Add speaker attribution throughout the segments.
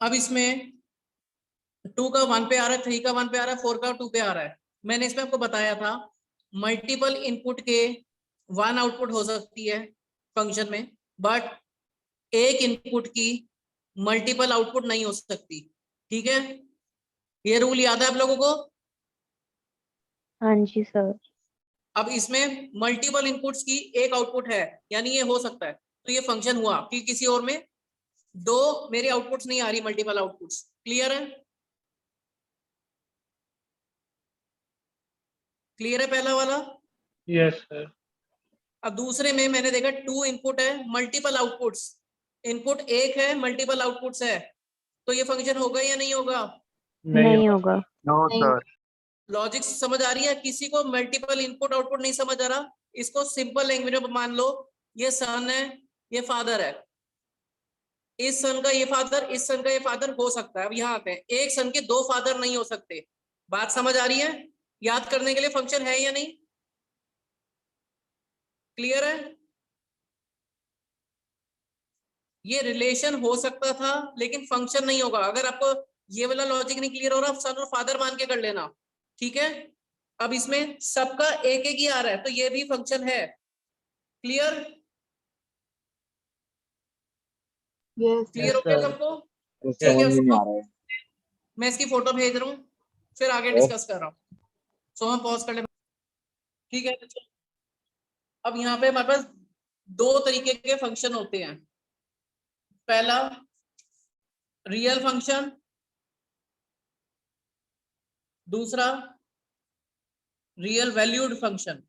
Speaker 1: अब इसमें 2 का 1 पे आ रहा है, 3 का 1 पे आ रहा है, 4 का 2 पे आ रहा है। मैंने इसमें आपको बताया था मल्टीपल इनपुट के 1 आउटपुट हो सकती है फंक्शन में, बट एक इनपुट की मल्टीपल आउटपुट नहीं हो सकती। ठीक है, ये रूल याद है आप लोगों को?
Speaker 2: हाँ जी सर।
Speaker 1: अब इसमें मल्टीपल इनपुट्स की एक आउटपुट है, यानी ये हो सकता है, तो ये फंक्शन हुआ कि किसी और में दो मेरे आउटपुट्स नहीं आ रही, मल्टीपल आउटपुट्स। क्लियर है? क्लियर है पहला वाला?
Speaker 3: Yes sir.
Speaker 1: अब दूसरे में मैंने देखा 2 इनपुट है, मल्टीपल आउटपुट्स। इनपुट एक है, मल्टीपल आउटपुट्स है, तो ये फंक्शन होगा या नहीं होगा?
Speaker 2: नहीं होगा।
Speaker 4: No sir.
Speaker 1: लॉजिक समझ आ रही है? किसी को मल्टीपल इनपुट आउटपुट नहीं समझ आ रहा, इसको सिंपल लैंग्वेज में मान लो, ये सन है, ये फादर है, इस सन का ये फादर, इस सन का ये फादर हो सकता है। अब यहाँ आते हैं, एक सन के 2 फादर नहीं हो सकते। बात समझ आ रही है? याद करने के लिए फंक्शन है या नहीं? क्लियर है? ये रिलेशन हो सकता था लेकिन फंक्शन नहीं होगा। अगर आपको ये वाला लॉजिक नहीं क्लियर हो रहा, सन और फादर मान के कर लेना। ठीक है, अब इसमें सबका एक एक ही आ रहा है, तो ये भी फंक्शन है। क्लियर? क्लियर हो गया सबको? ठीक है,
Speaker 4: नहीं आ रहा है।
Speaker 1: मैं इसकी फोटो भेज रहा हूँ, फिर आगे डिस्कस कर रहा हूँ। सो हम पॉज कर ले। ठीक है, अब यहाँ पे हमारे पास 2 तरीके के फंक्शन होते हैं। पहला रियल फंक्शन, दूसरा रियल वैल्यूड फंक्शन।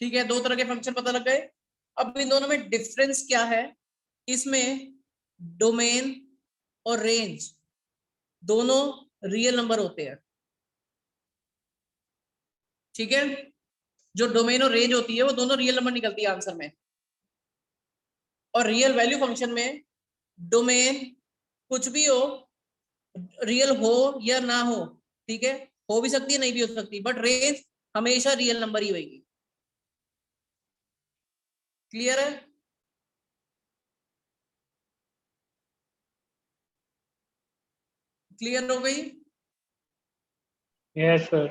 Speaker 1: ठीक है, 2 तरह के फंक्शन पता लग गए। अब इन दोनों में डिफरेंस क्या है? इसमें डोमेन और रेंज दोनों रियल नंबर होते हैं। ठीक है, जो डोमेन और रेंज होती है वो दोनों रियल नंबर निकलती है आंसर में। और रियल वैल्यू फंक्शन में डोमेन कुछ भी हो, रियल हो या ना हो, ठीक है, हो भी सकती है नहीं भी हो सकती, बट रेंज हमेशा रियल नंबर ही होगी। क्लियर है? क्लियर हो गई?
Speaker 3: Yes sir.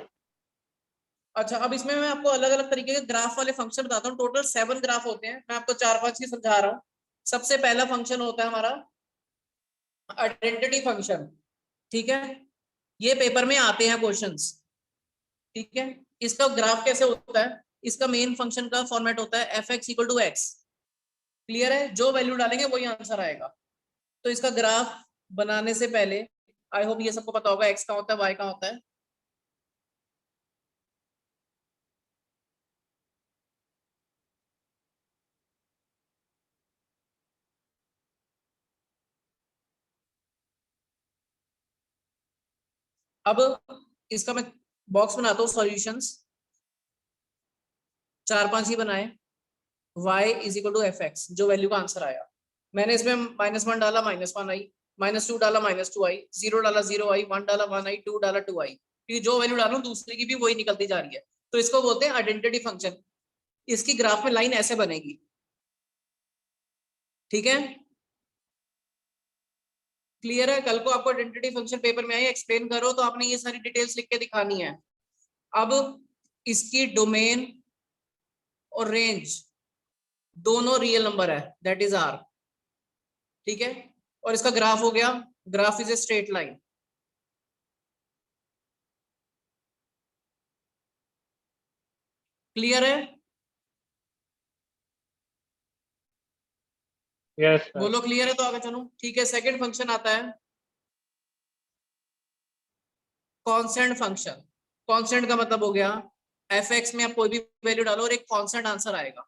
Speaker 1: अच्छा, अब इसमें मैं आपको अलग अलग तरीके के ग्राफ वाले फंक्शन बताता हूँ। टोटल 7 ग्राफ होते हैं, मैं आपको 4-5 ही समझा रहा हूँ। सबसे पहला फंक्शन होता है हमारा आइडेंटिटी फंक्शन। ठीक है, ये पेपर में आते हैं क्वेश्चंस। ठीक है, इसका ग्राफ कैसे होता है? इसका मेन फंक्शन का फॉर्मेट होता है f(x = x). क्लियर है? जो वैल्यू डालेंगे वही आंसर आएगा। तो इसका ग्राफ बनाने से पहले आई होप ये सबको पता होगा x का होता है, y का होता है। अब इसका मैं बॉक्स बनाता हूँ, सॉल्यूशंस 4-5 ही बनाए। y = f(x), जो वैल्यू का आंसर आया। मैंने इसमें -1 डाला, -1 आई, -2 डाला, -2 आई, 0 डाला, 0 आई, 1 डाला, 1 आई, 2 डाला, 2 आई। क्योंकि जो वैल्यू डालूं दूसरी की भी वही निकलती जा रही है, तो इसको बोलते हैं आइडेंटिटी फंक्शन। इसकी ग्राफ में लाइन ऐसे बनेगी। ठीक है, क्लियर है? कल को आपको आइडेंटिटी फंक्शन पेपर में आए, एक्सप्लेन करो तो आपने ये सारी डिटेल्स लिख के दिखानी है। अब इसकी डोमेन और रेंज दोनों रियल नंबर है, दैट इज आर। ठीक है, और इसका ग्राफ हो गया, graph is a straight line. Clear है?
Speaker 3: Yes sir.
Speaker 1: बोलो क्लियर है तो आगे चलो। ठीक है, सेकंड फंक्शन आता है कांस्टेंट फंक्शन। कांस्टेंट का मतलब हो गया f(x) में आप कोई भी वैल्यू डालो और एक कांस्टेंट आंसर आएगा।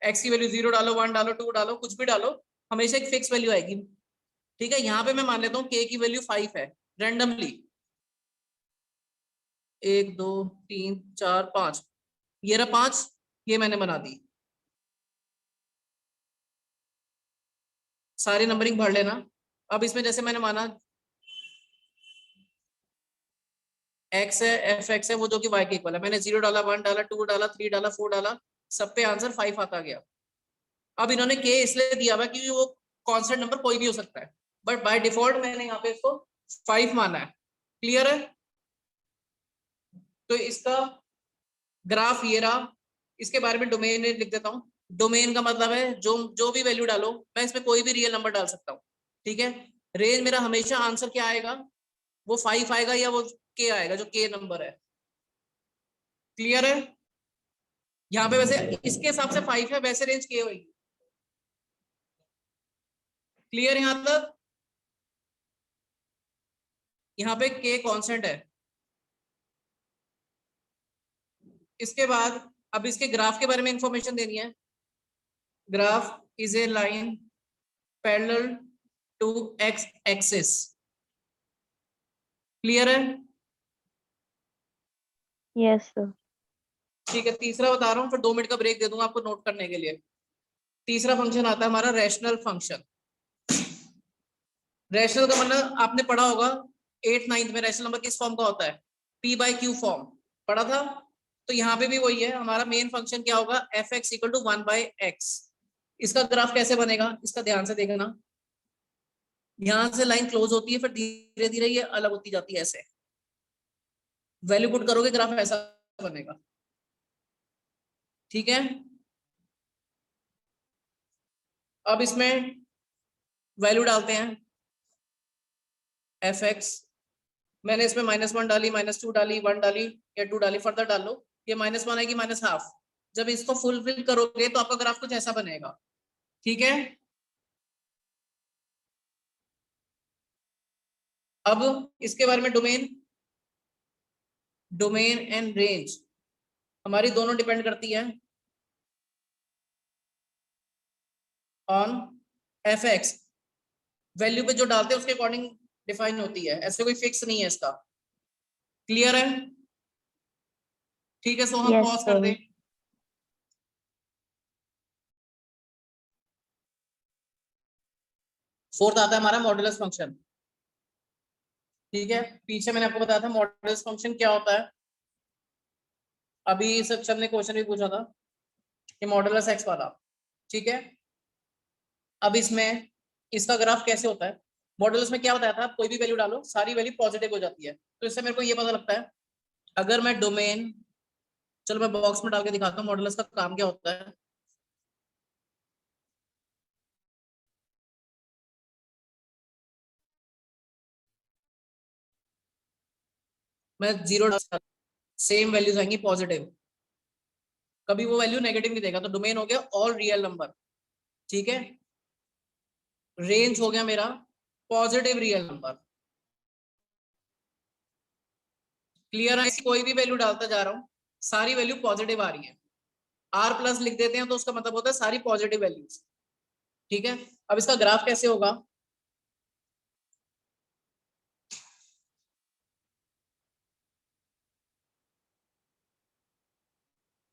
Speaker 1: x की वैल्यू 0 डालो, 1 डालो, 2 डालो, कुछ भी डालो, हमेशा एक फिक्स वैल्यू आएगी। ठीक है, यहाँ पे मैं मान लेता हूँ k की वैल्यू 5 है, रैंडमली 1 2 3 4 5, ये रहा 5, ये मैंने बना दी। सारी नंबरिंग भर लेना। अब इसमें जैसे मैंने माना x है, f(x) है वो जो कि y के इक्वल है। मैंने 0 डाला, 1 डाला, 2 डाला, 3 डाला, 4 डाला, सब पे आंसर 5 आता गया। अब इन्होंने k इसलिए दिया हुआ क्योंकि वो कांस्टेंट नंबर कोई भी हो सकता है, बट बाय डिफॉल्ट मैंने यहाँ पे इसको 5 माना है। क्लियर है? तो इसका ग्राफ ये रहा। इसके बारे में डोमेन लिख देता हूँ। डोमेन का मतलब है जो जो भी वैल्यू डालो, मैं इसमें कोई भी रियल नंबर डाल सकता हूँ। ठीक है? रेंज मेरा हमेशा आंसर क्या आएगा, वो 5 आएगा या वो के आएगा, जो के नंबर है। क्लियर है? यहाँ पे वैसे इसके हिसाब से 5 है, वैसे रेंज के होगी। क्लियर यहां तक? यहाँ पे के कांस्टेंट है। इसके बाद अब इसके ग्राफ के बारे में इंफॉर्मेशन देनी है। Graph is a line parallel to X axis. Clear है?
Speaker 2: Yes sir.
Speaker 1: ठीक है, तीसरा बता रहा हूँ, फिर 2 मिनट का ब्रेक दे दूंगा आपको नोट करने के लिए। तीसरा फंक्शन आता है हमारा रैशनल फंक्शन। रैशनल का मतलब आपने पढ़ा होगा 8th 9th में, रैशनल नंबर किस फॉर्म का होता है, p बाई क्यू फॉर्म पढ़ा था। तो यहाँ पे भी वही है, हमारा मेन फंक्शन क्या होगा, F X equal to 1 by X. इसका ग्राफ कैसे बनेगा, इसका ध्यान से देखना। यहां से लाइन क्लोज होती है, फिर धीरे धीरे ये अलग होती जाती है, ऐसे वैल्यू पुट करोगे ग्राफ ऐसा बनेगा। ठीक है? अब इसमें वैल्यू डालते हैं। एफ एक्स मैंने इसमें -1 डाली, -2 डाली, 1 डाली या 2 डाली, फर्दर डाल लो। ये -1 आएगी -हाफ। जब इसको फुलफिल करोगे तो आपका ग्राफ कुछ ऐसा बनेगा। ठीक है? अब इसके बारे में डोमेन एंड रेंज हमारी दोनों डिपेंड करती है ऑन एफ एक्स। वैल्यू पे जो डालते हैं उसके अकॉर्डिंग डिफाइन होती है, ऐसे कोई फिक्स नहीं है इसका। क्लियर है? ठीक है, सो हम
Speaker 2: यस
Speaker 1: पॉज कर
Speaker 2: सर।
Speaker 1: दें। फोर्थ आता है हमारा मॉडुलस फंक्शन। ठीक है, पीछे मैंने आपको बताया था मॉडुलस फंक्शन क्या होता है। अभी सक्षम ने क्वेश्चन भी पूछा था कि मॉडुलस एक्स वाला। ठीक है, अब इसमें इसका ग्राफ कैसे होता है। मॉडुलस में क्या बताया था, कोई भी वैल्यू डालो सारी वैल्यू पॉजिटिव हो जाती है। तो इससे मेरे को ये पता लगता है, अगर मैं डोमेन, चलो मैं बॉक्स में डाल के दिखाता हूँ मॉडुलस का काम क्या होता है। मैं 0 सेम वैल्यूज आएंगी पॉजिटिव, कभी वो वैल्यू नेगेटिव नहीं देगा। तो डोमेन हो गया ऑल रियल नंबर। ठीक है, रेंज हो गया मेरा पॉजिटिव रियल नंबर। क्लियर है? कोई भी वैल्यू डालता जा रहा हूं, सारी वैल्यू पॉजिटिव आ रही है। आर प्लस लिख देते हैं तो उसका मतलब होता है सारी पॉजिटिव वैल्यूज। ठीक है, अब इसका ग्राफ कैसे होगा,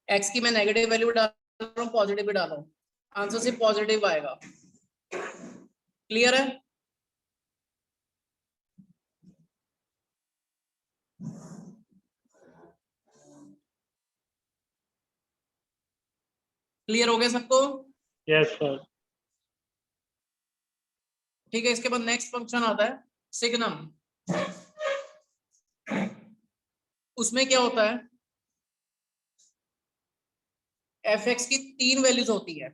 Speaker 1: एक्स की मैं नेगेटिव वैल्यू डाल रहा हूँ, पॉजिटिव भी डाल रहा हूँ, आंसर सिर्फ पॉजिटिव आएगा। क्लियर है? क्लियर हो गया सबको?
Speaker 3: Yes, sir.
Speaker 1: ठीक है, इसके बाद नेक्स्ट फंक्शन आता है सिग्नम। उसमें क्या होता है, एफ एक्स की 3 वैल्यूज होती है,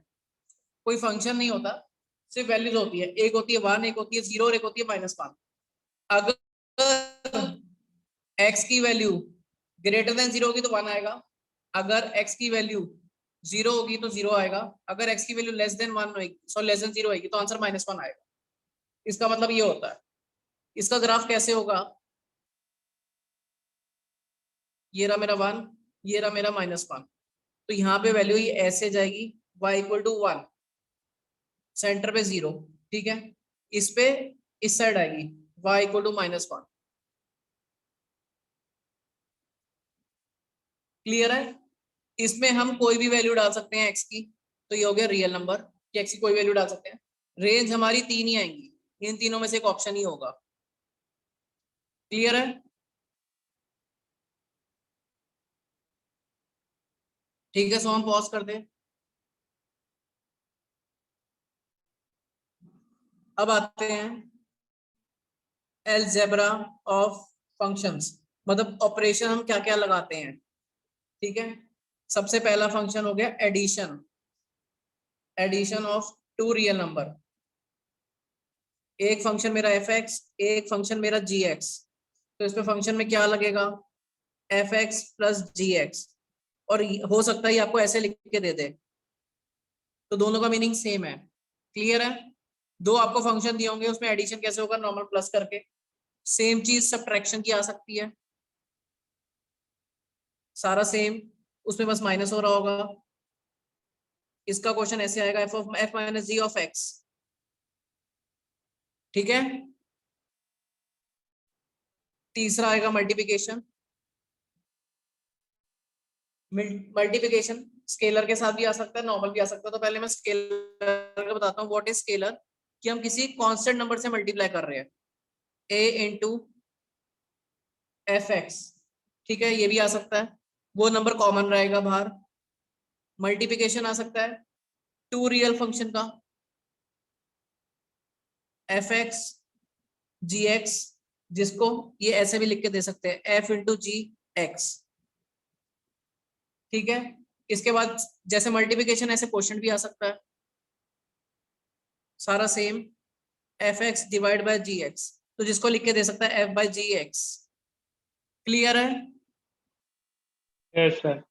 Speaker 1: कोई फंक्शन नहीं होता, सिर्फ वैल्यूज होती है। एक होती है 1, एक होती है 0 और एक होती है -1। अगर x की वैल्यू ग्रेटर देन 0 होगी तो 1 आएगा, अगर x की वैल्यू 0 होगी तो 0 आएगा, अगर x की वैल्यू लेस देन 1 होगी, सो लेस देन 0 होगी तो आंसर -1 आएगा। इसका मतलब ये होता है। इसका ग्राफ कैसे होगा, ये रहा मेरा 1, ये रहा मेरा -1। तो यहाँ पे वैल्यू ये ऐसे जाएगी, y इक्वल टू 1, सेंटर पे 0। ठीक है, इस पे इस साइड आएगी y इक्वल टू -1। क्लियर है? इसमें हम कोई भी वैल्यू डाल सकते हैं x की, तो ये हो गया रियल नंबर कि x की कोई वैल्यू डाल सकते हैं। रेंज हमारी 3 ही आएंगी, इन तीनों में से एक ऑप्शन ही होगा। क्लियर है? ठीक है, सो हम पॉज कर दें। अब आते हैं अलजेब्रा ऑफ फंक्शंस, मतलब ऑपरेशन हम क्या क्या लगाते हैं। ठीक है, सबसे पहला फंक्शन हो गया addition, addition of two real number. एक फंक्शन मेरा एफ एक्स, एक फंक्शन मेरा जी एक्स, तो इसमें फंक्शन में क्या लगेगा, F X plus G X, और हो सकता है आपको ऐसे लिख के दे दे, तो दोनों का मीनिंग सेम है। क्लियर है, दो आपको फंक्शन दिए होंगे, उसमें एडिशन कैसे होगा, नॉर्मल प्लस करके। सेम चीज सब्ट्रैक्शन की आ सकती है, सारा सेम, उसमें बस माइनस हो रहा होगा। इसका क्वेश्चन ऐसे आएगा, F minus G of X. ठीक है, तीसरा आएगा मल्टीप्लिकेशन। मल्टीप्लिकेशन स्केलर के साथ भी आ सकता है, नॉर्मल भी आ सकता है। तो पहले मैं स्केलर का बताता हूँ, व्हाट इज स्केलर, कि हम किसी कांस्टेंट नंबर से मल्टीप्लाई कर रहे हैं, a इंटू एफ एक्स। ठीक है, ये भी आ सकता है, वो नंबर कॉमन रहेगा बाहर। मल्टीप्लिकेशन आ सकता है टू रियल फंक्शन का, एफ एक्स जी एक्स, जिसको ये ऐसे भी लिख के दे सकते हैं, एफ इंटू जी एक्स। ठीक है, इसके बाद जैसे मल्टीप्लिकेशन ऐसे क्वेश्चन भी आ सकता है, सारा same, F X divide by G X, तो जिसको लिख के दे सकता है F by G X. Clear है,
Speaker 3: यस सर।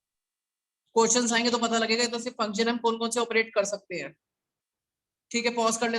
Speaker 1: क्वेश्चंस आएंगे तो पता लगेगा तो सिर्फ फंक्शन हम कौन कौन से ऑपरेट कर सकते हैं। ठीक है, पॉज कर ले।